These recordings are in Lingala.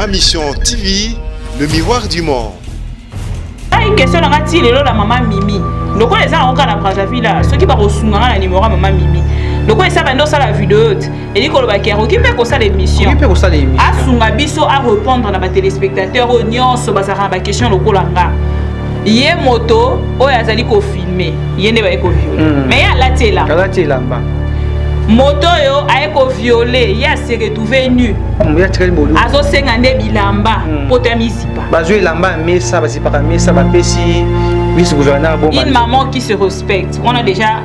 Ma mission TV, le miroir du monde. Une question là, tu es la maman Mimi. Le quoi les gens ont quand après la vie là, ceux qui vont recevoir la numéro maman Mimi. Le quoi ça va dans la vidéo et dit qu'on va qui peut comme ça l'émission. Qui peut comme ça l'émission. À sunga biso à répondre à la téléspectateur au nion so bazara ba question le ko langa. Yé moto o yazali ko filmer. Yé ne ba ko violer. Mais ya la tela. La tela ba. Moto yo a ko violer, ya se retrouver nu. Ya tiré bolu. Azo senga nde bilamba potamisi pas. Bazo lamba mais ça basi pas mais ça ba pesi vice-gouverneur bon. Une maman qui se respecte. On a déjà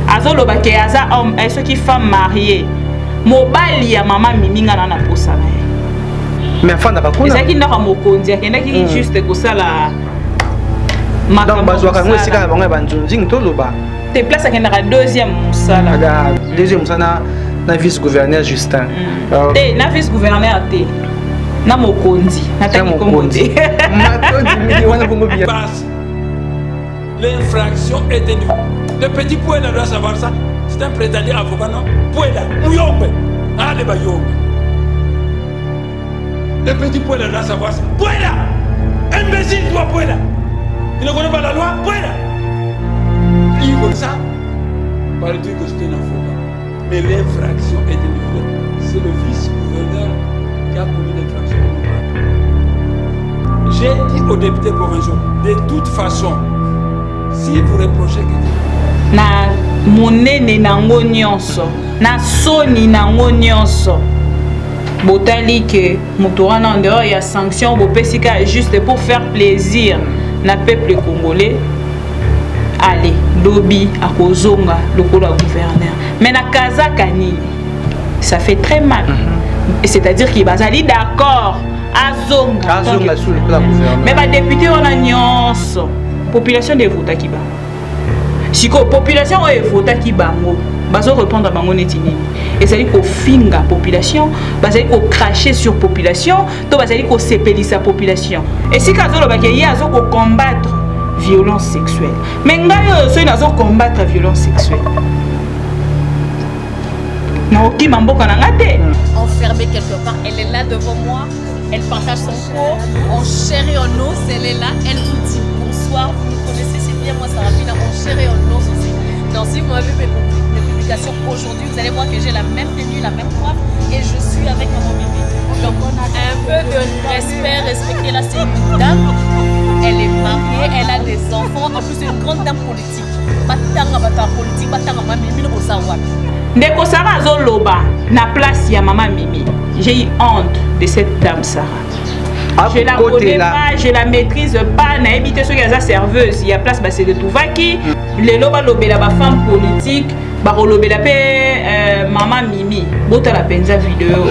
Azo lo ba ke aza homme et ceux qui femme mariée. Mobali ya maman miminga na posa na. Mais enfin na ba kuna. Ezaki ndaka mokonzi akenda ki juste ko sala. Donc bazo ka ngwe sika ba ngwe banzunzi to loba. Te place à la deuxième moussala. La deuxième moussala na vice-gouverneur Justin. Te na vice-gouverneur te. Na mokonzi. Na ta mokonzi. L'infraction est tenue. Le petit Pouela doit savoir ça. C'est un prétendu avocat, non? Pouela, Mouyombe. Allez, Bayombe. Le petit Pouela doit savoir ça. Pouela! Imbécile, toi, Pouela! Il ne connaît pas la loi? Pouela! Il comme ça, par dire que c'est un avocat. Mais l'infraction est délivrée. C'est le vice-gouverneur qui a commis l'infraction. J'ai dit aux députés provinciaux, de toute façon, si vous reprochez que na monene nango nyonso, na soni nango nyonso, botali que motorana en dehors il y a sanction, bopesika juste pour faire plaisir na peuple congolais. Allez, Dobi à Kozonga, le gouverneur. Mais na Kazaka nini, ça fait très mal. C'est-à-dire qu'il va aller d'accord à Zonga. Sous le gouverneur. Mais les députés on a nyonso. Population de vote qui ba. Si la population est vote qui bango, bazo répondre à bango netini. Et ça dit qu'on finga population, bazali ko cracher sur population, to bazali ko sepeli sa population. Et si kazo lo bakiye azo ko combattre violence sexuelle. Mais ngayo so inazo combattre violence sexuelle. Na oki mamboka na ngate. Enfermée quelque part, elle est là devant moi. Elle partage son corps en chair et en os. Elle est là, elle vous dit bonsoir. Vous me connaissez, c'est bien moi Sarafina, en chair et en os aussi. Donc si vous avez mes publications aujourd'hui, vous allez voir que j'ai la même tenue, la même coiffe et je suis avec maman Mimi. Donc un peu de respect, respecter la c'est dame. Elle est mariée, elle a des enfants, en plus c'est une grande dame politique. Batanga bata politique, batanga maman Mimi no sawa. Ndeko Sarah Zoloba na place ya maman Mimi. J'ai eu honte de cette dame Sarah. Je la connais pas, je la maîtrise pas. Na évité ceux qui sont serveuse, il y a place bah c'est de Touvaki. Les loba lobela ba femme politique, ba lobela pe maman Mimi. Bota la penza vidéo.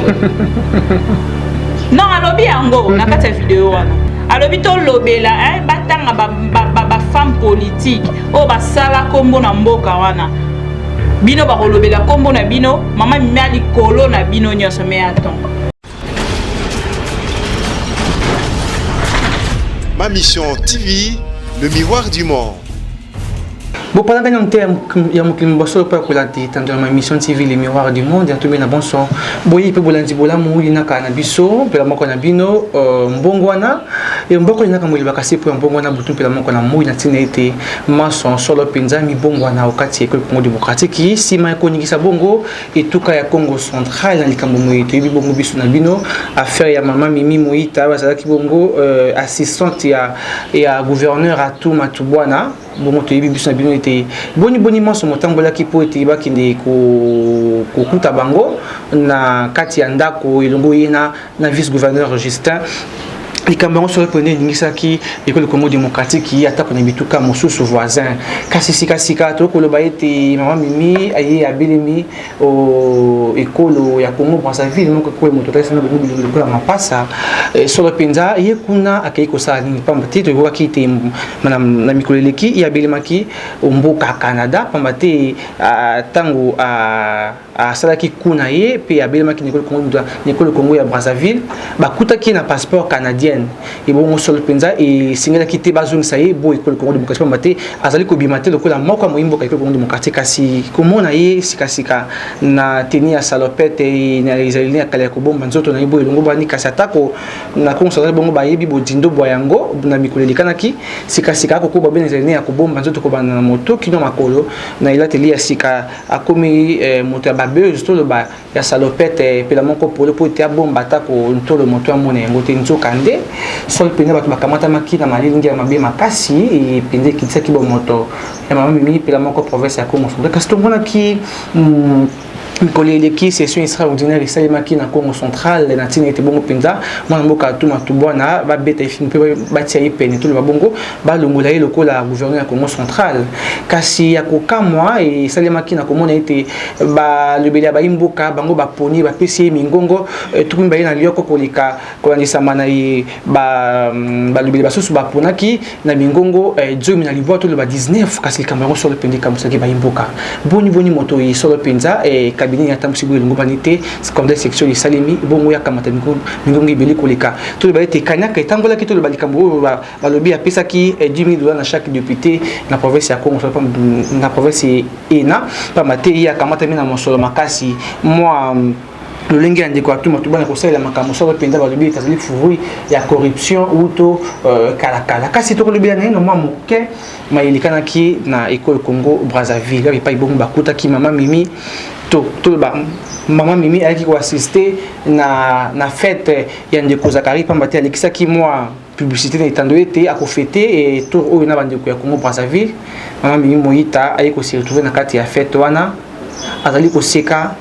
Non, alobi yango na kata vidéo wana. Alobi to lobela batanga ba femme politique. O ba sala kombo na mboka wana. Bino ba lobela kombo na bino, maman Mimi ali kolo na bino nyonso mais attends. Ma mission TV, le miroir du monde. Bon, pendant que il y a un bosso pour collater dans ma mission TV le miroir du monde, il y a tout bien bon son. Boyi peut bolanti bola mou ina kana biso, pela moko na bino mbongwana et mboko ina kamuli bakasi pour mbongwana butu pela moko na mou ina tinete mason solo penza mi bongwana okati ekole Congo démocratique si ma koningisa bongo et tuka ya Congo central na likambo moito bi bongo biso na bino affaire ya maman Mimi Moïta bazalaki bongo assistante ya gouverneur à tout matubwana bongo to biso na bino était boni maso motambola ki po ete bakinde ko kuta bango na kati ya ndako elongo yena na vice gouverneur Justin likambango sur le pone ningisaki école Congo démocratique qui attaque na bituka mosusu voisin kasi sika to ko lo baete maman Mimi aye abelemi au école ya Congo Brazzaville donc ko moto tesa na bongo ko ma passa sur le penza ye kuna akay ko sa ni pambati to ko kite manam na mikoleleki ya belemaki mboka Canada pambati tango a asalaki kuna ye pe abelemaki Nicole Congo ya Brazzaville bakutaki na passeport canadienne ebongo solo penza e singelaki te bazongisa ye bo Ecole Congo démocratique pambate azali kobima te lokola moko moyimbo ka Ecole Congo démocratique kasi komona ye sikasika na teni ya salopette na israélien ya kala kobomba nzoto na ye bo elongo bani kasi atako na konsolé bongo bayebi bodindo bwa yango na mikolo likanaki sikasika ko ba ben israélien ya kobomba nzoto ko bana na moto kino makolo na ilateli ya sika akomi moto ya babeuse to lo ba ya salopette pe la moko polo po te bomba ta ko ntolo moto ya mona yango te nzoka nde sol pene bato bakamata makina malingi ya mabe makasi e pende kitisa ki bo moto ya mama mimi pe la moko province ya Congo Central kasi to mona ki Mikoleleki session extraordinaire esalemaki na Congo Central na ntina ete bongo mpenza mwana mboka atuma tubwana babeta efini mpe batia ye pene tolo babongo balongola ye lokola gouverneur ya Congo Central kasi ya kokamwa esalemaki na komona ete balobeli ya bayimboka bango baponi bapesi ye mingongo tukumi baye na lioko koleka kolandisama na ye balobeli basusu baponaki na mingongo zomi na libwa tolo ba 19 kasi likambo yango solo mpenza ekambusaki bayimboka boni moto ye solo mpenza cabinet ya tamsi bo longo banité comme des sections de salimi bongo ya kamata mingongo ibeli koleka to le baite kanyaka etangola ki to le balikambo balobi ya pesa ki $10,000 na chaque député na province ya Congo na province ena pa mate ya kamata mina mosolo makasi moi le lingi andiko atuma tubana ko sala makambo so penda balobi tazali furi ya corruption ou to kala kasi to lobi na no moke mayelikana ki na Ecole Congo Brazzaville pa ibongo bakuta ki mama mimi to ba mama mimi ayaki ko assister na fête ya ndeko Zakari pambati alekisa ki moi publicité na itando ete akofete et to oyo na bandeko ya Congo Brazzaville mama mimi moita ayiko se retrouver na kati ya fête wana azali ko seka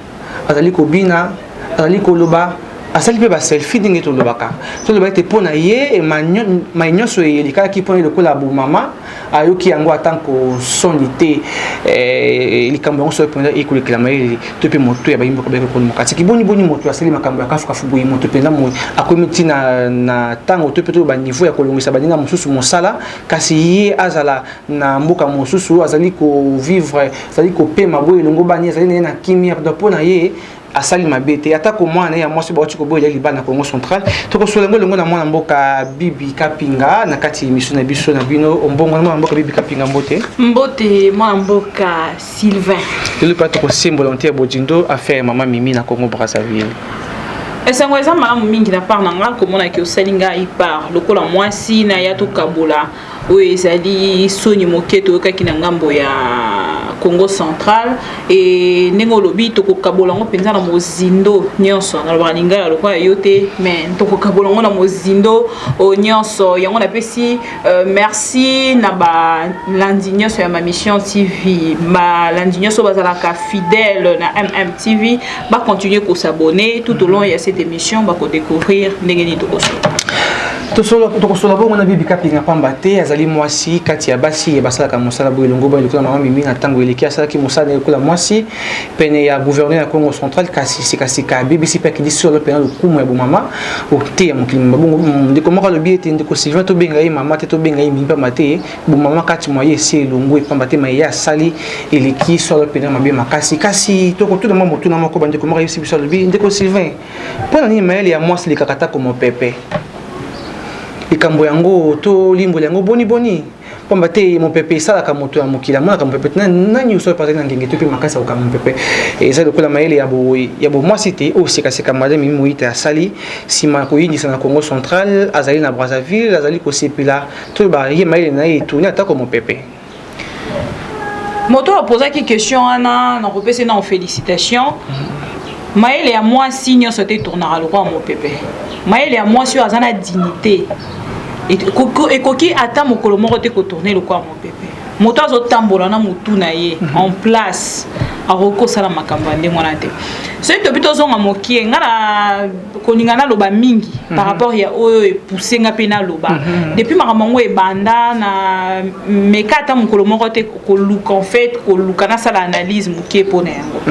azali ko bina azali ko loba asali pe ba selfie dinge to lobaka to loba ete pona ye manyoso elika ki pona lokola bu mama ayoki yango atanko sonité likambo yango so pona ekolekela mai to pe moto ya bayimbo kabeko ko mokati ki boni moto asali makambo ya kafu boyi moto penda mo akomiti na tango to pe to ba niveau ya kolongisa baninga mosusu mosala kasi ye azala na mboka mosusu azali ko vivre azali ko pema boyi longo bani azali na kimia pona ye asali mabete atako mwana ya mwasi ba chiko boye liba na Congo Central toko solengo longo na mwana mboka Bibi Kapinga na kati émission na biso na bino ombongo na mwana mboka Bibi Kapinga mbote mwana mboka Sylvain le pato ko symbole ontia bojindo affaire mama Mimi na Congo Brazzaville esango eza malamu mingi na part na nga komona ki osalinga ipar lokola mwasi na ya to kabola oyo ezali soni moke toyokaki na ngambo ya Congo Central et ndenge olobi tokokabola ngo mpenza na mozindo nyonso nalobaka lingala lokola yo te mais tokokabola ngo na mozindo nyonso yango napesi merci na balandi nyonso ya Mission TV balandi nyonso bazalaka fidèle na MMTV bacontinue kosabone tout au long ya cette émission bakodécouvrir ndenge nini tokosola bongo na Bibi Kapinga pambate azali mwasi kati ya basi ya basalaka mosala boye longo boye lokola mama Mimi na tango eleki asalaki mosala lokola mwasi pene ya gouverneur ya Congo Central kasi sikasika BBC pe ki disolo pene lokumu ya bomama ote ya mokili bongo ndeko moko lobi ete ndeko Sylvain to benga ye mama te to benga ye Mimi pambate bomama kati moye esi longo e pambate ma ya sali eleki solo pene mabe makasi kasi tokotuna mama tuna moko bandeko moko yesi biso lobi ndeko Sylvain pona ni maele ya mwasi likakata komo pepe likambo yango to limbo yango boni pamba te mon pepe salaka moto ya mokila mona ka mon pepe nani uso pa na ngenge to pe makasa o ka mon pepe eza lokola maele ya bo mwasi te o seka madame Mimi Moïta asali sima ko yini na Congo Central azali na Brazzaville azali ko sepila to ba ye maele na ye tourner atako mon pepe moto a posé une question ana na repese na félicitations maele ya mwasi nyonso te tournera le roi mon pepe maele ya mwasi oyo aza na dignité ekoki ata mokolo moko te kotourne lokwa mon pepe moto azotambola na motu na ye en place akokosala makambo ya ndenge wana te soki tobi tozonga mokie nga na kolinga naloba mingi par rapport ya oyo epousse nga mpe naloba depuis makambo yango ebanda na meka ata mokolo moko te koluka en fait koluka nasala analyse mokie mpo na yango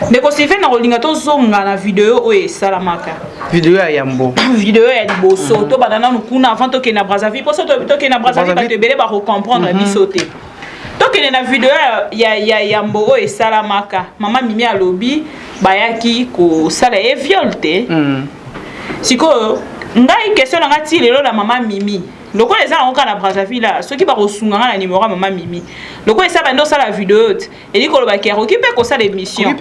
ndeko Sylvain na kolinga tozonga na video oyo esalamaka video ya yambo video ya liboso to bana nanu kuna avant tokende na Brazzaville mpo so tokende na Brazzaville bato ebele bakocomprendre biso te to tokende na video ya mbogo esalamaka mama mimi alobi bayaki kosala ye viol te sikoyo ngai question nanga ti lelo na mama mimi lokola eza yango kaka na Brazzaville soki bakosunganga na numéro ya mama mimi lokola esa bando osala video te eli kolobaki akoki mpe kosala émission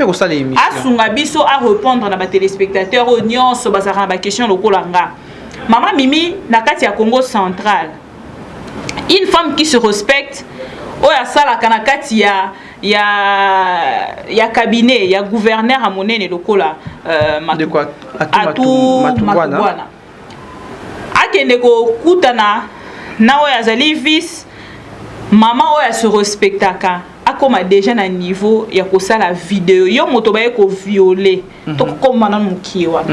asunga biso arépondre na batelespectateur oyo nyonso bazalaka na baquestion lokola nga mama mimi na kati ya Congo central une femme qui se respecte oyo asalaka na kati ya cabinet ya gouverneur ya monene lokola Matubwana akende kokutana na oyo azali vice mama oyo se respectaka akoma déjà na niveau ya kosala video yo moto baye ko violer tokoma na mukiwa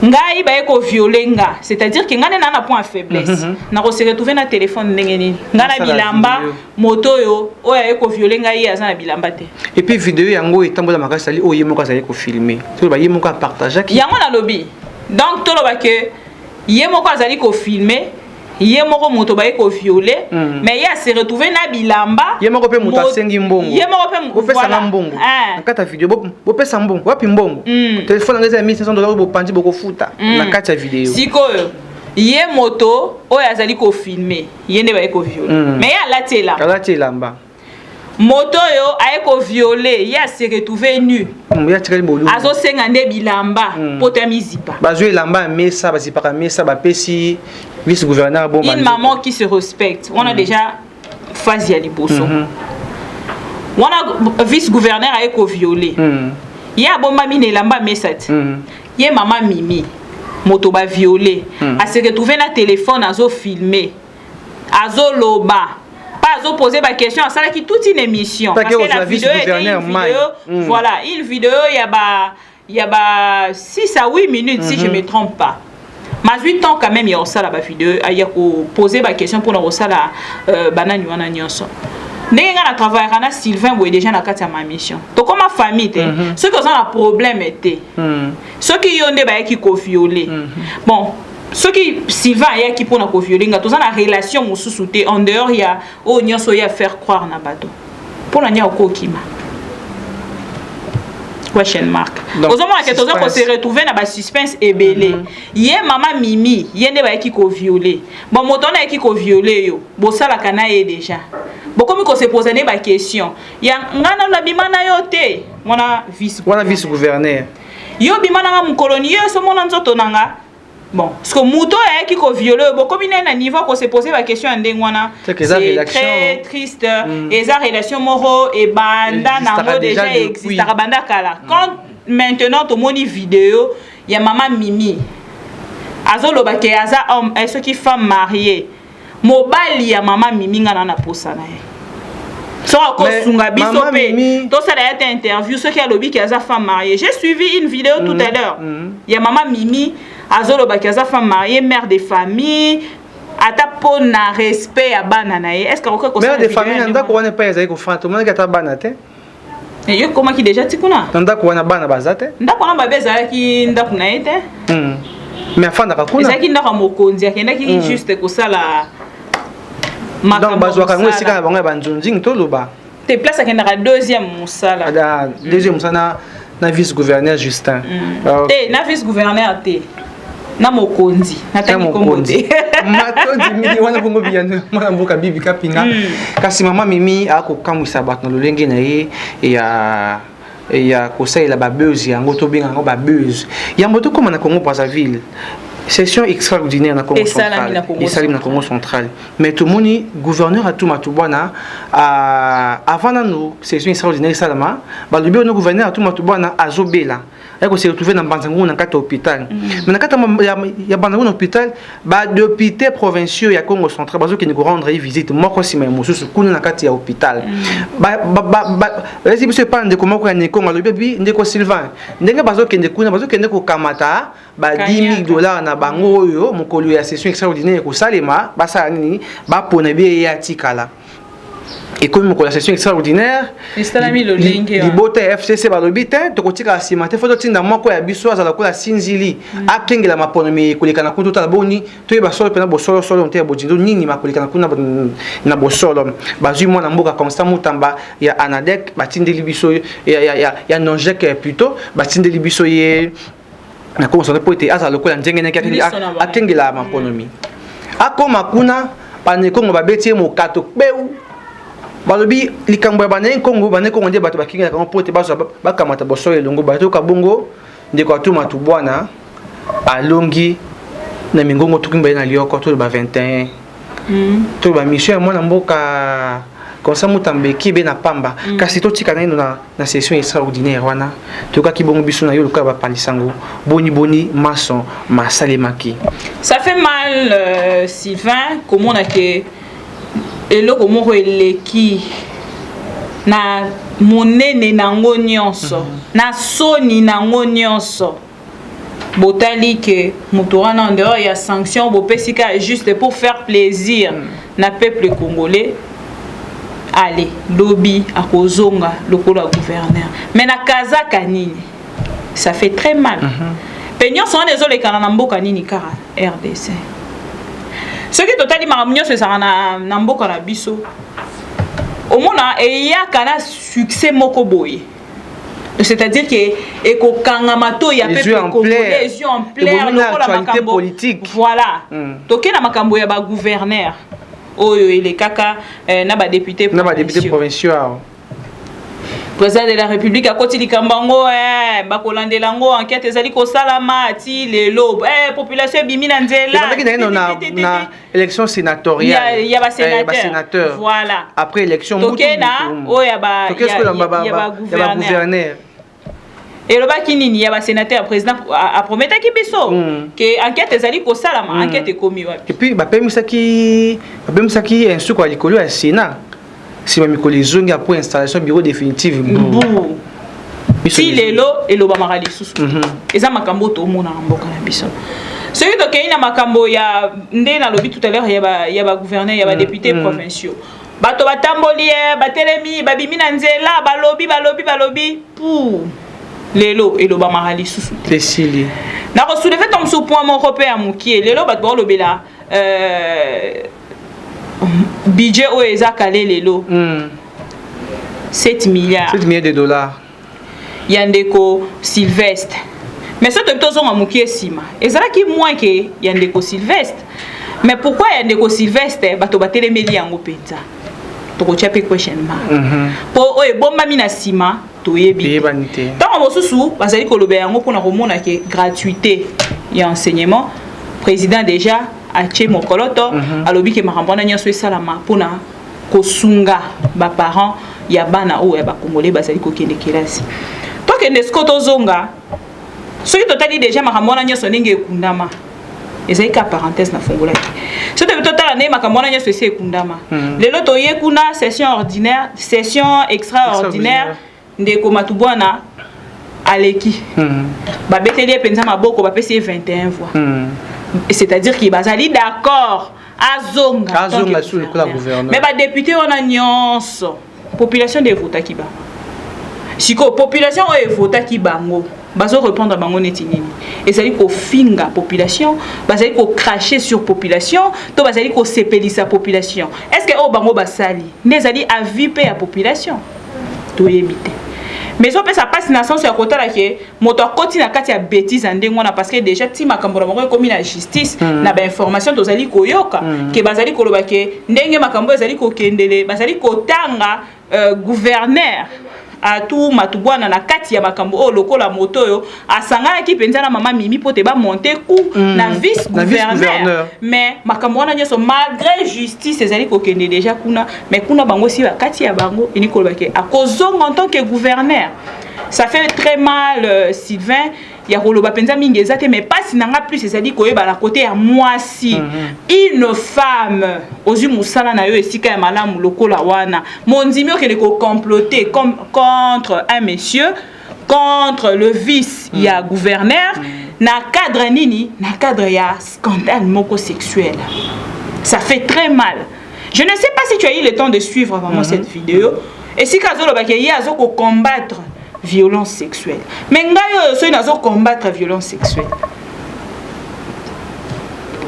ngai baye ko violer nga c'est-à-dire que ngane na point faiblesse na ko se retrouver na téléphone ndenge nini ngana bilamba moto yo oyo aye ko violer ngai aza na bilamba te et puis vidéo yango etambola makasi ali oyo moko azali ko filmer to ba yemo ka partager yango na lobby donc to loba que yemoko azali ko filmer yemoko moto baye ko violer mais ya se retrouver na bilamba yemoko pe moto asengi mbongo yemoko pe opesa mbongo na kata video bo pesa mbongo wapi mbongo téléphone ngeza $1500 bo pandi boko futa na kata video sikoyo ye moto oyo azali ko filmer yende baye ko violer mais ya latela mba moto yo aye ko violer ya se retrouver nu ya tireli bolu azo senga nde bilamba poto ya mizipa bazo elamba mesa bazipaka mesa bapesi vice gouverneur bon une maman qui se respecte on a déjà phase ya liboso on a vice gouverneur aye ko violer ya bomba mine elamba mesa ti ye mama mimi moto ba violer a se retrouver na téléphone azo filmer azo loba azo poser ma question à ça qui toute une émission parce que la vidéo voilà une vidéo il y a 6 à 8 minutes si je me trompe pas mais 8 ans quand même il y a ça la vidéo il y a poser ma question pour nous ça la banane wana nyonso ndenge nga na travailler na Sylvain boye déjà na kati ya ma mission to comme ma famille te ceux qui ont un problème était ceux qui yonde ba qui ko violer bon ce qui Sylvain a qui pour na ko violer nga toza na relation mususu te en dehors ya o nyonso ya faire croire na bato pour na nya ko kima question mark ozomona ke toza ko se retrouver na ba suspense ebele ye mama mimi yende ba ki ko violer bon moto na ki ko violer yo bo sala kana ye déjà bokomi ko se poser ba question ya ngana na bimana yo te mona vice gouverneur yo bimana nga mukoloni yo so mona nzoto nanga bon parce que muto a qui ko violer bokomi na niveau ko se poser la question ndenge wana c'est très triste et ça relation moro et banda nango déjà existe banda kala quand maintenant to moni vidéo ya mama mimi azolo ba ke aza homme et ceux qui femme mariée mobali ya mama mimi ngana na posa na ye so ko sunga biso pe to ça d'ailleurs interview ceux qui a lobby qui aza femme mariée j'ai suivi une vidéo tout à l'heure ya mama mimi azolo bakaza femme mariée mère de famille ata pona respect ya bana na ye est-ce que ko mère de famille nda ko wana pa ezali ko fanta to mona ka bana te et yo comment qui déjà tikuna nda ko wana bana bazate nda ko na babeza ki nda kuna ete mais afanda ka kuna ezaki nda ka mokonzi akenda ki juste ko sala donc bazwa ka ngwe sika bango ba nzonzi to loba te place akenda ka deuxième musala deuxième musana na vice gouverneur Justin te na vice gouverneur te na mokonzi na tangi kombote matondi mimi wana bongo biyano mwana mboka bibi kapinga kasi mama mimi akokamwisa bato na lolenge na ye ya kosalela babeuse yango tobenga yango babeuse yango tokoma na Congo Brazzaville session extraordinaire na Congo central esalimi na Congo central mais tout moni gouverneur a tout Matubwana avant nanu session extraordinaire salama balobi no gouverneur a tout Matubwana azobela ya ko se retrouver na Banzango na kata hôpital mais na kata ya Banzango na hôpital ba députés provinciaux ya Congo central bazo ki ne rendre visite moko sima ya mosusu kuna na kata ya hôpital resi biso pas ndeko moko ya Kongo lobi ndeko Sylvain ndenge bazo kende kuna bazo kende ko kamata ba $10,000 na bango oyo mokolo ya session extraordinaire ko salema basala nini ba pona bi ya tikala et comme la session extraordinaire libota FCC balobite tokotika simate foto tinda moko ya biso azala kola sinzili akengela mapono mi kolekana kuntu tala boni to ba solo pena bosolo solo nte bojindo nini makolekana kuna na bosolo bazui mona mboka Constant Mutamba ya Anadek batindeli biso ya Nonjek plutôt batindeli biso ye na ko solo poete azala kola njengene akengela mapono mi akoma kuna paneko ngobabeti mokato peu balobi likambo ya bana Kongo nde bato bakinga kango pote baso bakamata boso elongo bato ka bongo ndeko atuma tu bwana alongi na mingongo tukimba na lioko to ba 21 to ba mission mwana mboka Constant Mutamba kibe na pamba kasi to tika na session extraordinaire wana to ka kibongo biso na yo luka ba palisango boni mason masalemaki. Ça fait mal Sylvain comment on a que eloko moko eleki na monene nango nyonso na soni nango nyonso botali ke moto wana en dehors ya sanction bopesika juste pour faire plaisir na peuple congolais. Allez lobby akozonga lokola gouverneur mais na kazaka nini ça fait très mal penyo sont désolé kana na mboka nini kara RDC. Ce qui est totalement mieux, c'est ça na mboka na biso. Au moins, il y a un succès mokoboy. C'est-à-dire que eko kangamato ya peuple congolais, les yeux en plein l'actualité politique. Voilà. Donc na makambo ya ba gouverneur. Oyo il est kaka na ba député provinciaux. Président de la République à côté du Kambango, bakolande lango enquête ezali ko salama ti lelo population bimina nzela. Na élection sénatoriale. Il y a ba sénateur. Voilà. Après élection tokena oya ba gouverneur. Et le bakini il y a ba sénateur président a promettre ki biso que enquête ezali ko salama enquête ekomi wapi. Et puis ba pemisaki un suko à likolo ya Sénat. Si ma mikoli zongi pour installation bureau définitive si lelo eloba marali susu eza makambo to mona mboka na biso celui to keina makambo ya nde na lobi tout à l'heure ya ba gouverneur ya ba députés provinciaux bato batamboli batelemi babimi na nzela balobi pour lelo eloba marali susu tesili na ko soulever tom sous point mon repère mukie lelo bato lobela budget o ezakale lelo 7 milliards de dollars yandeko Sylvestre mais ça tout zonga mukie sima ezalaki moins que yandeko Sylvestre mais pourquoi yandeko Sylvestre bato batelemeli yango penza toko chape question mark po o ebomba mina sima toyebi tant mosusu bazali kolobe yango pona komona ke gratuité ya enseignement président déjà ache mokoloto alobi ke marambona nyaso esalama pona kosunga ba parents ya bana o ya ba congolais bazali kokende kelasi to kende skoto zonga soki totali déjà marambona nyaso ndenge ekundama ezali ka parenthèse na fongolaki so de totala ne makambona nyaso ese ekundama lelo toye kuna session extraordinaire ndeko matubwana aleki babeteli penza maboko bapesi 21 voix. C'est-à-dire qu'il bazali d'accord azonga sous le gouvernement mais ba député on a nyonso population de vota ki ba siko population o vota ki bango bazo répondre bango neti nini ezali ko finga population bazali ko cracher sur population to bazali ko sepelisa population est-ce que o bango basali nezali avis pe ya population to yebite mais on peut ça passe na sens ya kota la ke moto akoti na kati ya bêtise ndengona parce que déjà ti makambo na bango ekomi na justice na ba information tozali koyoka ke bazali koloba ke ndenge makambo ezali kokendele bazali kotanga gouverneur a tout matubwana na kati ya makambo o lokola moto yo asangana ki penza na mama mimi pote ba monter coup na vice gouverneur mais makambo wana nyoso malgré justice ezali kokende déjà kuna mais kuna bango si ba kati ya bango ini koloba ke akozonga en tant que gouverneur ça fait très mal Sylvain ya koloba penza mingi ezate mais pas sinanga plus ezali koyeba la côté ya moi si une femme ozu musala na yo esika ya malamu lokola wana mondimi okele ko comploter contre un monsieur contre le vice ya gouverneur na cadre nini na cadre ya scandale moko sexuel ça fait très mal. Je ne sais pas si tu as eu le temps de suivre vraiment cette vidéo. Et si Kazolo Bakeye a combattre violence sexuelle. Mais ngayo so ina combattre violence sexuelle.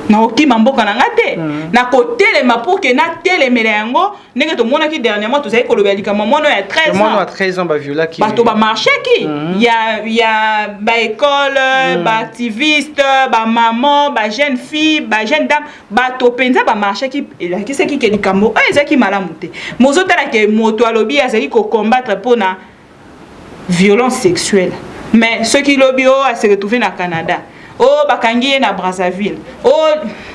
Na okima mboka na ngate na kotele mapoke na tele melengo ndenge to mona ki dernièrement to sai ko lobeli kama mono ya 13 ans. Mono à 13 ans ba viola ki. Ba to ba marché ki. Ya ba école, ba activiste, ba maman, ba jeune fille, ba jeune dame, ba to penza ba marché ki la ki se ki ke likambo. Ezaki malamu te. Mozo tala ke moto alobi azali ko combattre pona violence sexuelle. Mais ceux qui lobby a se retrouvé na Canada. Oh, bakangi na Brazzaville. Oh,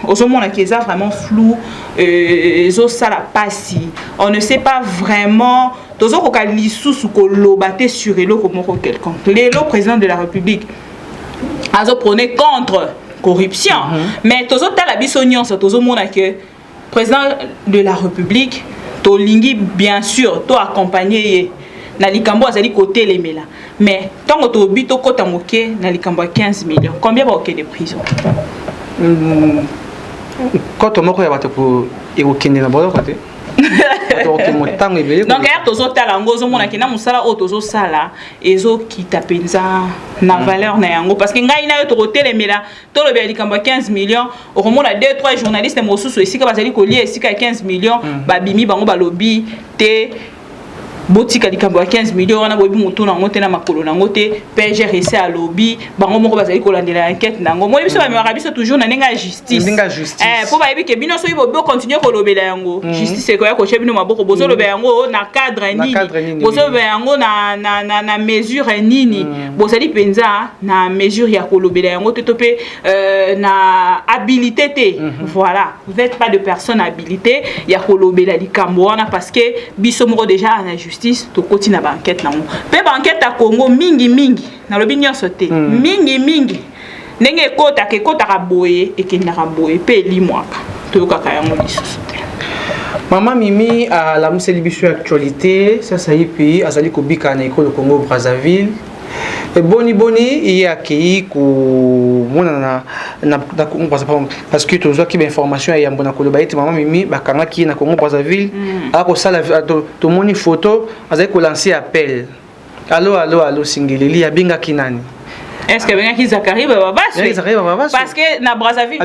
au moment là qui est vraiment flou, ça la passe. On ne sait pas vraiment. Tozo ko kali sous ko lobate sur elo comme quelqu'un. Le président de la République azo prôné contre corruption. Mais tozo tala bisonion ça tozo mona que président de la République to lingi bien sûr to accompagner na likambo azali côté les mela. Mais tant que tu bito kota moké na likambo 15 millions. Combien va OK de prison? Quand on moko ya bato pour évoquer na bolo côté. Donc hier tozo tala ngozo mona kina musala o tozo sala ezo kita penza na valeur na yango parce que ngai na yo to telemela to lo bia likambo 15 millions o komona 2-3 journalistes mosusu esika bazali ko lia esika 15 millions babimi bango balobi te botika likambo ya 15 millions wana bobi mutu nango te na makolo nango te PGRC à lobby bango moko bazali ko landela enquête nango moi biso ba mera biso toujours na nenga justice po ba yebi ke bino so ibo continuer ko lobela yango justice ko ya ko chebino maboko bozo lobela yango na cadre nini bozo lobela yango na mesure nini bozali penza na mesure ya ko lobela yango te to pe na habilité te voilà vous n'êtes pas de personne habilitée ya ko lobela likambo wana parce que biso moko déjà na justice to koti na banquette na mo pe banquette à Congo mingi na lobi nyonso te mingi ndenge kota ke kota ka boye e ke na ka boye pe limwaka to ka ka yango lisusu te. Maman Mimi a la museli bisu actualité ça y puis azali ko bika na école Congo Brazzaville. Et boni il a qui ku mona na Congo Brazzaville parce que toujours qui information ya mbona ko lobaite maman Mimi bakanga ki na Congo Brazzaville a ko sala to moni photo azali ko lancer appel allo singeli ya binga kinani. Est-ce que benga ki Zakari baba parce que na Brazzaville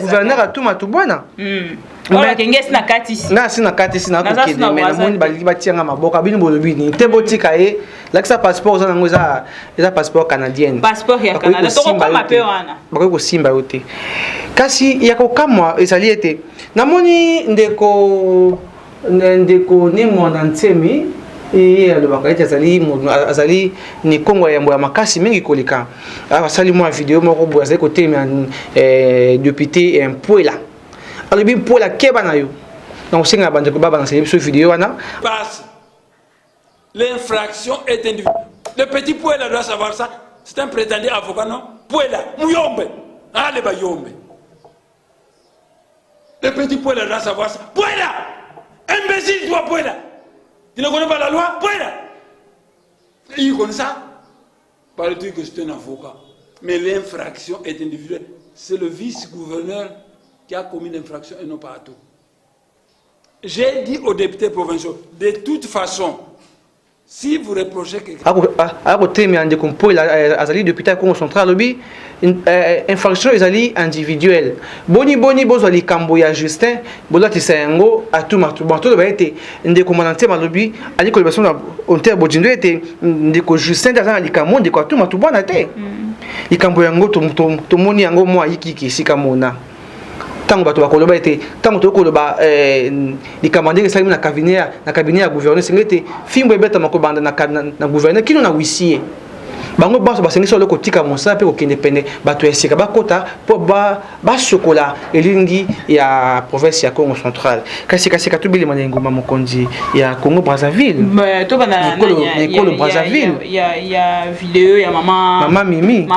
gouverneur a tout matubwana ola kengesi na katisi na sina katisi na ko kede mais na moni baliki batianga maboka bino bolobini te botika e lakisa passeport za nango eza passeport canadien passeport ya Canada to ko koma pe wana bako ko simba yote kasi ya ko kamwa ezali ete na moni ndeko ne monde ntemi et le bakayete azali ni Congo ya mboya makasi mingi kolika asali mo vidéo moko bo azali ko temi député un poela alors bien pour la keba na yo donc c'est nga bande ko baba na cette vidéo wana passe l'infraction est individuelle. Le petit Pouela doit savoir ça. C'est un prétendu avocat, non? Pouela, Mouyombe. Allez, Bayombe. Le petit Pouela doit savoir ça. Pouela! Imbécile, toi, Pouela! Tu ne connais pas la loi? Pouela! Il connaît ça? Parle-tu que c'est un avocat? Mais l'infraction est individuelle. C'est le vice-gouverneur qui a commis l'infraction et non pas à tout. J'ai dit aux députés provinciaux, de toute façon, si vous reprochez quelqu'un... Azali député Congo central lobby infraction ezali individuelle. Boni bozali kamboya Justin, bolati sayango atuma tubanto ba été ndeko manante malobi ali ko lebason on terre bojindo été ndeko Justin dans likambo ndeko atuma tubana te. Likambo yango to moni yango mo ayiki sika mona. Tant que tu vas colober, tant que tu vas commander que ça na cabinet à gouverner, c'est que film bête à ma commande na gouverner qui nous a huissier. Bango baso basengi solo kotika monsa pe kokende pene bato esika bakota po ba chocolat elingi ya province ya Congo central kasi katubili manenguma mokonzi ya Congo Brazzaville mais to bana Nicole Brazzaville ya vidéo ya mama Mimi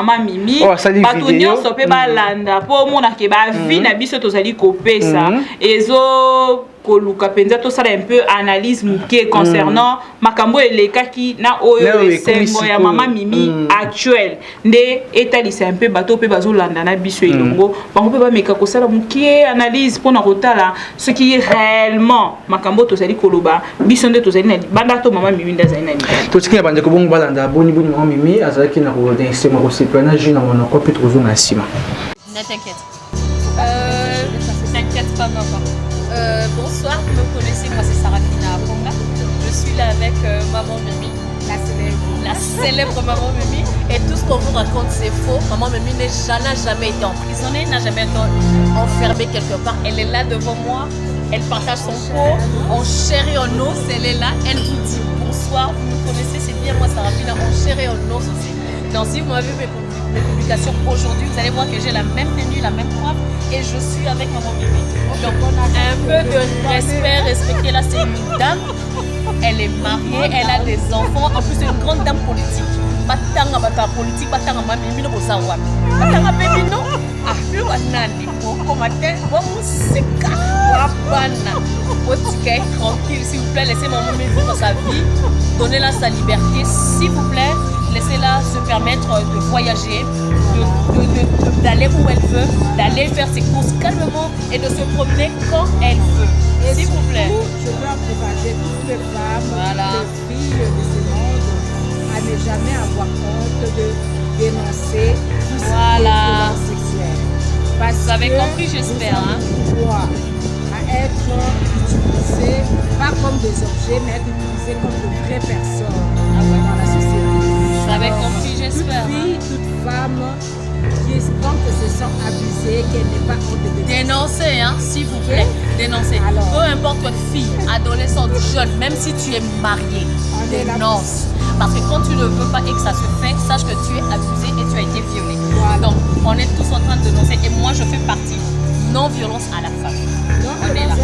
bato nyonso pe balanda po mona ke ba vi na biso tozali kopesa ezo koluka penza to sala un peu analyse muke concernant makambo elekaki na oyo esengo ya mama Mimi actuel nde etalisa un peu bato pe bazolanda na biso elongo bango pe bameka kosala muke analyse pona kotala ce qui est réellement makambo to sali koloba biso nde to sali na banda to mama Mimi nda zali na libanda to tikina bande ko bongo balanda boni mama Mimi azalaki na ko dense ma ko sepana jina mona ko pe trozo na sima. Ne t'inquiète. T'inquiète pas, maman. Bonsoir, vous me connaissez, moi c'est Sarafina Aponga. Je suis là avec maman Mimi, la célèbre maman Mimi. Et tout ce qu'on vous raconte c'est faux. Maman Mimi n'a jamais été emprisonnée, n'a jamais été enfermée quelque part. Elle est là devant moi, elle partage son corps, en chair et en os, elle est là, elle vous dit bonsoir, vous me connaissez, c'est bien moi Sarafina, en chair et en os aussi. Donc si vous m'avez vu mes publications aujourd'hui, vous allez voir que j'ai la même tenue, la même coiffe et je suis avec maman Mimi. Donc un peu de respect, respectez-la, c'est une dame, elle est mariée, elle a des enfants, en plus c'est une grande dame politique. Batanga bata politique, batanga maman Mimi no bosawa. Batanga baby no, ah lui wanani, pour matin, bon musika, wabana. Otika tranquille, s'il vous plaît, laissez maman Mimi vivre sa vie, donnez-la sa liberté, s'il vous plaît. Laissez-la se permettre de voyager, d'aller où elle veut, d'aller faire ses courses calmement et de se promener quand elle veut. S'il vous plaît. Je veux encourager toutes les femmes, les filles de ce monde à ne jamais avoir honte de dénoncer tout ce qui est violence sexuelle. Parce vous avez compris, j'espère. À être utilisés, pas comme des objets, mais être utilisés comme de vraies personnes dans la société. Vous avez compris, j'espère. Toute fille, toute femme qui quand se sent abusée, qu'elle n'est pas honte de dénoncer, hein, s'il vous plaît. Dénoncer. Alors, peu importe votre fille, adolescente, jeune, même si tu es mariée, dénonce. Parce que quand tu ne veux pas et que ça se fait, sache que tu es abusée et tu as été violée. Voilà. Donc, on est tous en train de dénoncer. Et moi, je fais partie. Non-violence à la femme. On est là.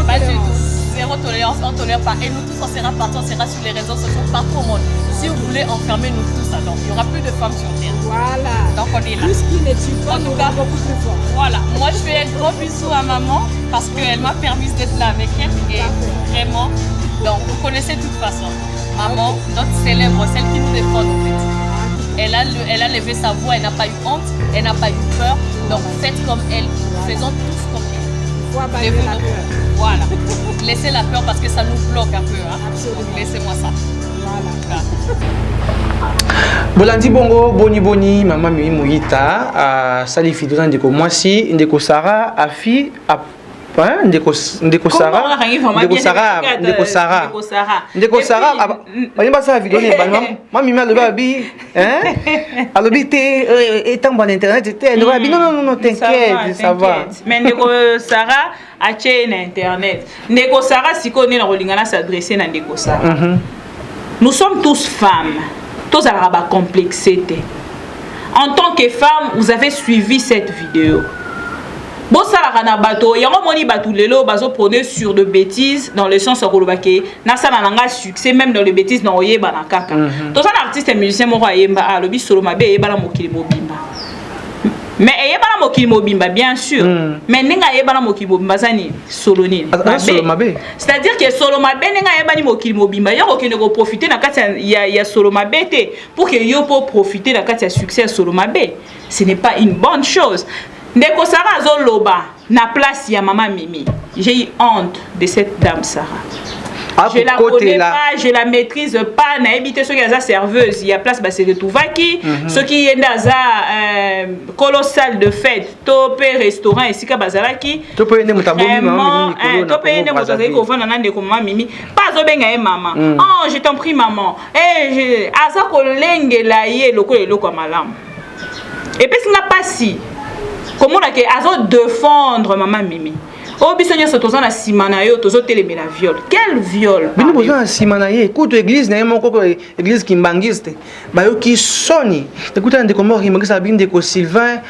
Pas du tout. Zéro tolérance, on ne tolère pas. Et nous tous, on sera partout, on sera sur les réseaux sociaux, partout au monde. Si vous voulez enfermer nous tous, alors il n'y aura plus de femmes sur terre. Voilà. Donc on est là. Tout ce qui ne tue pas, en tout cas, beaucoup plus fort. Voilà. Moi, je fais un gros bisou à maman parce qu'elle m'a permis d'être là avec elle. Et vraiment, donc vous connaissez de toute façon. Maman, notre célèbre, celle qui nous défend en fait. Elle a levé sa voix, elle n'a pas eu honte, elle n'a pas eu peur. Donc faites comme elle, faisons tous comme elle. Voilà. Laissez la peur parce que ça nous bloque un peu. Hein. Laissez-moi ça. Voilà. Bolandi bongo boni mama Mimi Mouyita sali fidona ndeko mwasi ndeko Sara afi ndeko Sara bani basa video ne bani mama Mimi alobi alobi te etambo na internet te non t'inquiète ça va mais ndeko Sara a na internet ndeko Sara sikone na kolingana s'adresser na ndeko Sara nous sommes tous femmes tous arabes complexés. En tant que femme, vous avez suivi cette vidéo. Bon, ça la rana bateau. Il y a un moni bateau lelo bazo prenez sur de bêtises dans le sens où le na ça n'a succès même dans les bêtises dans oye banakaka. Tous un artiste et musicien mo yemba a lobi solo mabe e bala mokili mobimba. Mais ayé bala mokili mobimba bien sûr. Mais nenga ayé bala mokili mobimba zani soloni. C'est-à-dire que solo mabe nenga ayé bala mokili mobimba ya ko ne profiter na kati ya solo mabe te pour que yo pour profiter na kati ya succès solo mabe. Ce n'est pas une bonne chose. Ndeko Sara zo loba na place ya maman Mimi. J'ai eu honte de cette dame Sara. Je la connais pas, je la maîtrise pas. Na habité ceux qui a serveuse, il y a place bah c'est de Touvaki. Ceux qui est dans colossal de fête, topé restaurant ici ka bazalaki. Topé ne mutabombi maman Mimi. Topé ne mutazaki ko vana na ndeko maman Mimi. Pas zo benga e maman. Oh, je t'en prie maman. Eh aza ko lengela ye loko malamu. Et puis ce n'a pas si comment on a que défendre maman Mimi. Oh bisogna sotto na simanayo tozo telemela viol. Quel viol? Bino besoin simanaye écoute église na moko église kimbangiste. Bayo ki soni. Écoute ande comment kimangisa binde ko Sylvain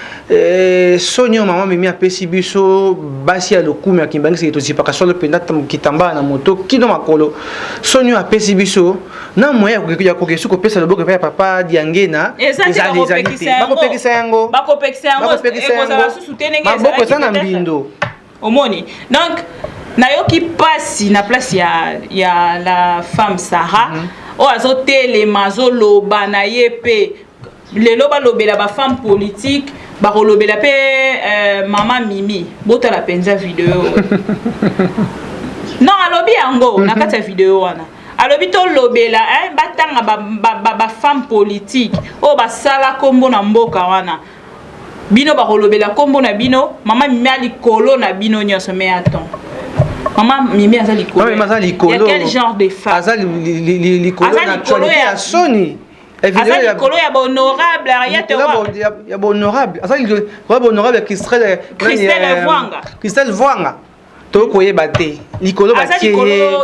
sonio maman Mimi apesi biso basi ya lokumi ya kimbangisa to zipaka solo penda kitamba na moto kino makolo. Sonio apesi biso na moya ya ko kesu ko pesa loboko pa papa diangena ezali bakopekisa yango bakopekisa yango maboko sana mbindo omoni donc nayoki pasi na place ya la femme Sarah o azotelema azoloba na ye pe lelo balobela ba femme politique bakolobela pe mama Mimi botala penza vidéo non alobi yango na kati ya vidéo wana alobi to lobela batanga ba femme politique o basala kombo na mboka wana bino bakolobela kombo na bino mama Mimi ali kolo na bino nyonso mais attends maman Mimi azali kolo il y a quel genre de femme azali likolo ya Sony azali likolo ya honorable ya honorable azali honorable Christelle Vwanga to koyeba te likolo batie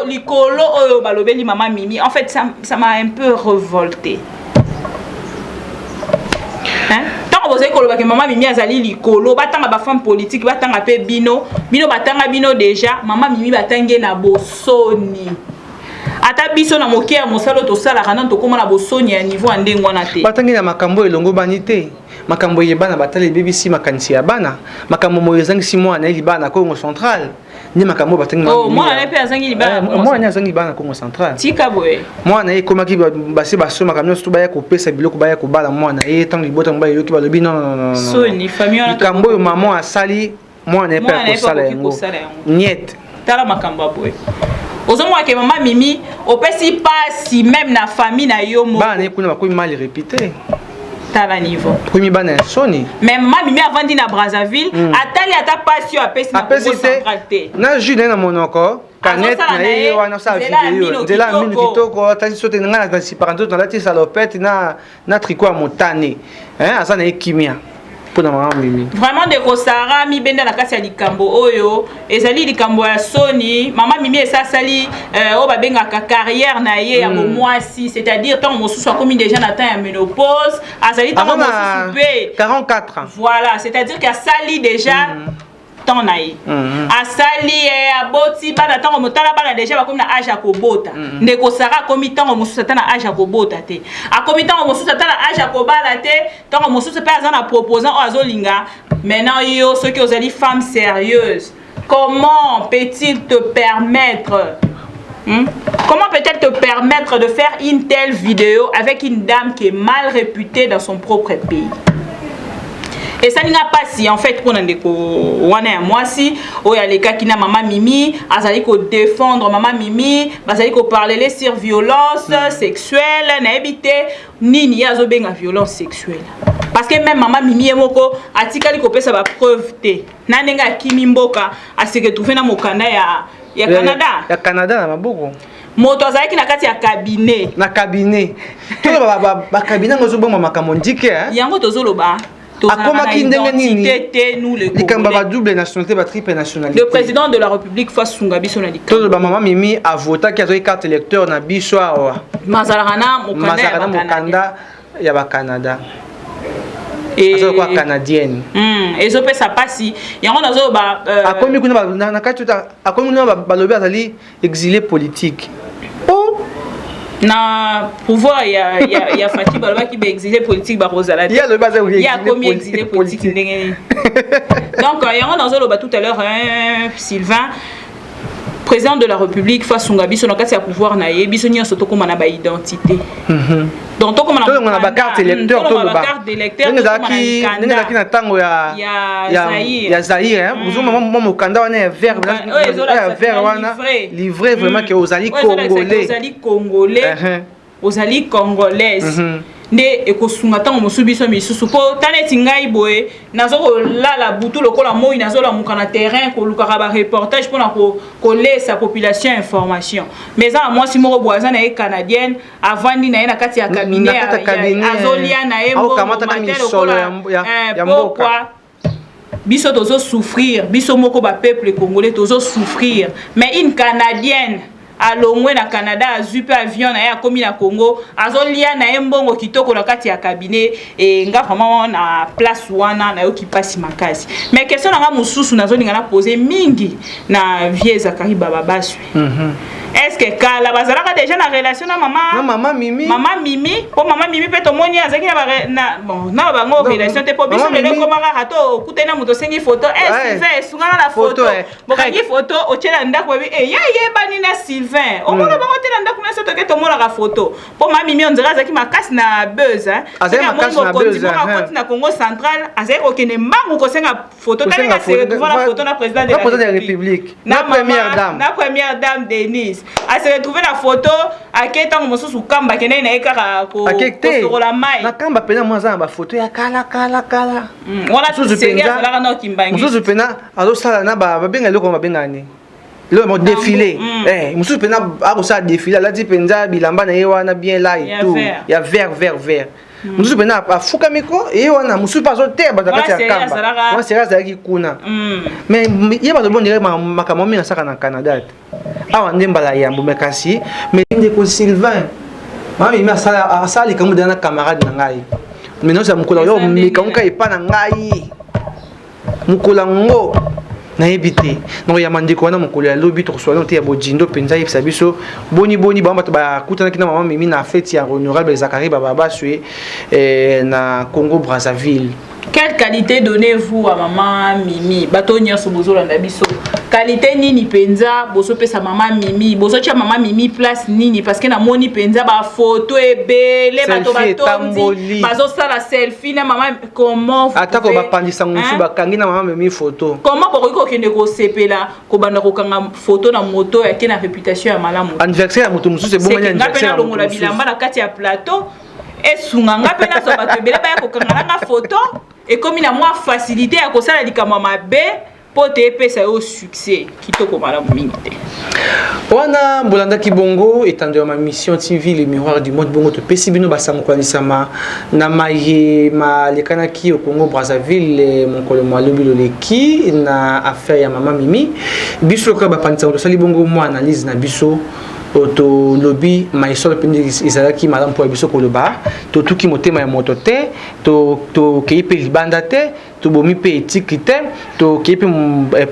likolo oyo balobeli mama Mimi en fait ça m'a un peu révolté hein tant vous avez koloba que mama Mimi azali likolo batanga ba femme politique batanga pe bino batanga bino déjà mama Mimi batange na bosoni ata biso na moke ya mosalo to sala kana to koma na bosoni ya niveau andengo na te batange na makambo elongo bani te makambo yebana batale BBC makanisi ya bana makambo moyezangi si mwana ili bana Congo Central ni makambo batangi oh mwana pe azangi libana mwana azangi bana Congo Central tika boye mwana komaki basi basoma kamyo sto baya kopesa biloko baya kobala mwana tangi libota mbaya yoki balobi non soni famille na makambo yo maman asali mwana pe kosala yango niet tala makambo boye ozomwa ke mama Mimi opesi pasi même na famille na yo mo bana kuna bakomi mal répété tala niveau komi bana Sony mais mama Mimi avandi na Brazzaville atali ata pasi apesi na Congo Central te na june na monoko Canet na ye wana sa vidéo de la mine kitoko tasi sote nga na siparanto na lati salopette na tricot à motane asa na kimia pour mama Mimi vraiment de Kosara mi benda na kasi ya likambo oyo ezali likambo ya Sony mama Mimi esa sali o babenga ka carrière na ye ya mwasi c'est-à-dire tant mosusu akomi déjà na temps ya ménopause azali tant mosusu pe 44 ans voilà c'est-à-dire que sali déjà tant na ye asali aboti bana tant motala bana déjà bakomi na âge ya kobota ndeko Sara komi tant mosusu ata na âge ya kobota te akomi tant mosusu ata na âge ya kobala te tant mosusu pe aza na proposant o azolinga maintenant yo soki ozali femme sérieuse comment peut-il te permettre comment peut-elle te permettre de faire une telle vidéo avec une dame qui est mal réputée dans son propre pays? Et ça n'a pas si en fait pour ndeko wana ya mwasi o ya leka kina mama Mimi azali ko défendre mama Mimi bazali ko parler sur violence sexuelle na ebité nini yazo benga violence sexuelle parce que même mama Mimi emoko atikali ko pesa ba preuve te na nenga kimi mboka asike trouver na mokanda ya Canada na maboko moto azalaki na kati ya cabinet to ba cabinet ngozo bomba makambo ndike yango tozoloba akomaki ndenge nini nous les likamba ba double nationalité ba triple nationalité le président de la République Fasunga biso na likamba to ba mama Mimi a voté ki azoki carte électeur na biso awa mazalana mokanda ya ba Canada et azo kwa canadienne ezopesa pasi yango nazo ba akomi kuna na kati akomi kuna balobi azali exilé politique na pouvoir ya Fati baloba ki be exilé politique ba Rosala ya le base ya komi exilé politique ndenge donc yango nazo loba tout à l'heure Sylvain président de la République Fasunga biso na kati ya pouvoir na ye biso nyonso to koma na ba identité donc to koma na ba carte électeur to ba carte d'électeur ndenge na tango ya Zaire vous mo kanda wana ya vert wana livré vraiment que ozali congolais ozali congolaise nde ekosunga tango mosusu biso misusu po taneti ngai boye nazolala butu lokola moi nazolamuka na terrain kolukaka ba reportage mpona kolesa population information mais za mwasi moko boye aza na ye canadienne avandi na ye na kati ya cabinet azolia na ye mbokwa biso tozo souffrir biso moko ba peuple congolais tozo souffrir mais une canadienne alongwe na Canada azupe avion na ya komi na Congo azolia na mbongo kitoko na kati ya cabinet et nga vraiment na place wana na yoki pasi makasi mais question nga mususu nazolinga na poser mingi na vie Zakari Baba Baswi est-ce que kala bazalaka déjà na relation na maman Mimi po maman Mimi pe to moni azaki na bon na bango relation te po biso lelo komaka rato kutena muto sengi photo Sylvain sungana la photo bokangi photo ochela ndako bi ye bani na Sylvain omona bango te na ndako na soto ke to mona ka photo po maman Mimi on dirait azaki makasi na buzz azaki makasi na buzz na Congo central azaki okene mbangu ko senga photo tanga se la photo na président de la République na première dame Denise a se retrouver la photo à keta mosusu kamba kene na ekaka ko la mai na kamba pena mwanza ba photo ya kala wala tu senga la na kimbangi mususu pena alo sala na ba benga loko mabenga ni le mo défilé mususu pena ako sa défilé la di penza bilamba na yewana bien là et tout ya vert mususu pena afuka miko et wana mususu pas te ba takati ya kamba moi c'est rasa ki kuna mais yeba do bon dire makamomi na saka na Canada awa ndembala ya mbumekasi mais ndeko Sylvain mami asali kamu dana camarade na ngai mais non ça mukula yo mikanka epa na ngai mukula ngo na ebité non ya mandiko na mukula ya lobi to so te ya bojindo penza yebisa biso boni ba kutana kina mama Mimi na fête ya honorable Zakari baba sué na Congo Brazzaville. Quelle qualité donnez-vous à maman Mimi? Bato nyonso bozolanda biso. Qualité nini penza boso pesa maman Mimi? Boso tia maman Mimi place nini parce que na moni penza ba photo ebele bato batondi. Bazo sala selfie na maman comment vous atako ba pandisa ngusu ba kangi na maman Mimi photo. Comment ko kende ko sepela ko banda ko kanga photo na moto ya kena réputation ya malamu. Anniversaire ya moto musu c'est bon anniversaire. Na longola bilamba na kati ya plateau. Et sunganga pena so bato ebele ba ko kanga na photo. Et comme il a moins facilité à cause de la dikamama B pour te pesa au succès qui te comanda minute. Wana Bolanda Kibongo étant ma mission TV le miroir du monde bongo te pesi bino basango kwanisama na maye ma lekanaki au Congo Brazzaville mon kolo mwalobi loleki na affaire ya maman Mimi biso ka ba panisa to sali bongo mo analyse na biso to lobby maisolo pendi izalaki madame pour biso koloba to tuki motema ya moto te to keipe libanda te to bomi pe éthique te to keipe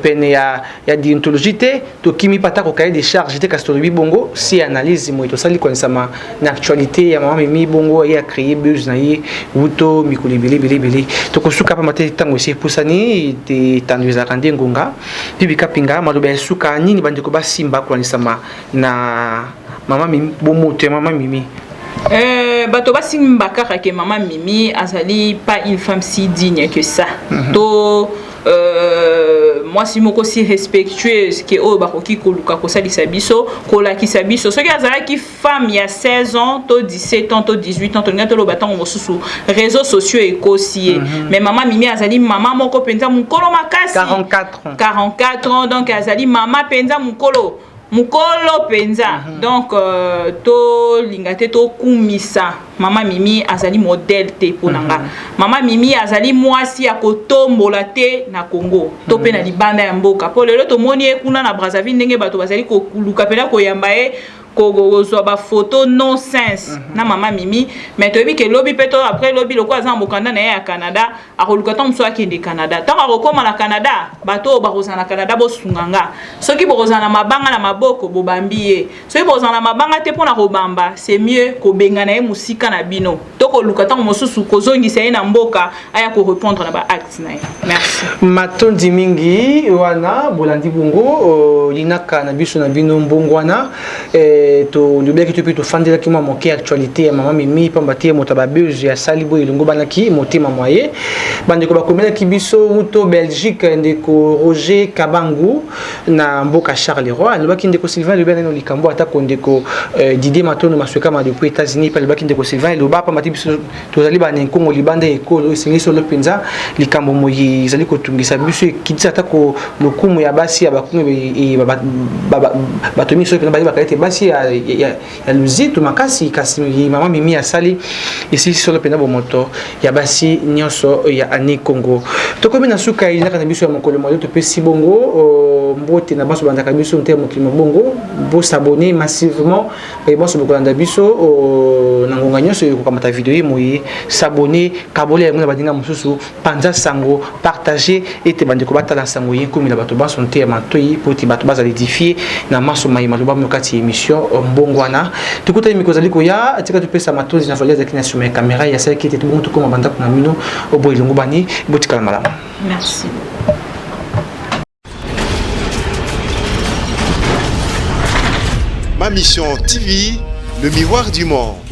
pene ya déontologie te to kimi pata ko cahier des charges te kastolobi bongo si analyse mo to sali konisama na actualité ya maman Mimi bongo ya créer buzz na ye wuto mikuli bele to ko suka pa mate tango si pusani te tanduza kande ngonga bibi kapinga maloba suka nini bandi ko basimba konisama na maman Mimi bomote maman Mimi bato basimba kaka ke maman Mimi azali pas une femme si digne que ça moi si moko si respectueuse que o bakoki koluka kosalisa biso kolakisa biso soki azalaki femme il y a 16 ans to 17 ans to 18 ans to ngata lo batango mosusu réseaux sociaux ekosie mais maman Mimi azali maman moko penza mukolo makasi 44 ans donc azali maman penza mukolo penza donc to lingate to kumisa maman Mimi azali modèle te ponanga maman Mimi azali mwasi ya kotombola te na Congo to pe na libanda ya mboka po lelo to moni ekuna na Brazzaville ndenge bato bazali ko kuluka pena ko yamba ko ba photo nonsense na maman Mimi mais to bi ke lobby peto après lobby loko azan bokanda na ya Canada akoluka to mso akende Canada tant akokoma na Canada bato ba kozana Canada bo sunganga soki bo kozana mabanga na maboko bo bambiye soki bo kozana mabanga te pona ko bamba c'est mieux ko benga na musika na bino to ko luka to mosusu ko zongisa na mboka aya ko répondre na ba acte na merci matondi mingi wana Bolandi bongo linaka na biso na bino mbongwana to le bien que tu peux te fonder qui m'a manqué actualité ya maman Mimi pambati motaba buzz ya salibo ilungo banaki motima moye bande ko bakomela ki biso muto Belgique ndeko Roger Kabangu na mboka Charleroi le baki ndeko Sylvain le bien no likambo atako ndeko Didier Matono masweka ma depuis États-Unis le baki ndeko Sylvain le ba pambati biso to zali ba nkongo libanda ekolo singiso le penza likambo moyi zali ko tungisa biso kitisa atako lokumu ya basi ya bakumu e batomi so pena ba kalete basi ya luzito makasi kasi maman Mimi asali ici sur le pena moto ya basi nyonso ya ani Congo to komi na suka ina kana biso ya mokolo moyo to pesi bongo mbote na baso bandaka biso nte mokili bongo bo s'abonner massivement et baso bokolanda biso na ngonga nyonso yokamata video yi moyi s'abonner kabole ya mona badinga mususu panza sango partager et te bande ko batala sango yi komila bato baso nte matoyi poti bato baza l'édifier na maso mai maloba mokati émission mbongwana tukuta mikozali ko ya atika tupesa matozi na volia zakina sur mes caméras ya ça qui était bon tout comme banda kuna mino oboyi longo bani botikala malamu. Merci. Ma mission TV, le miroir du monde.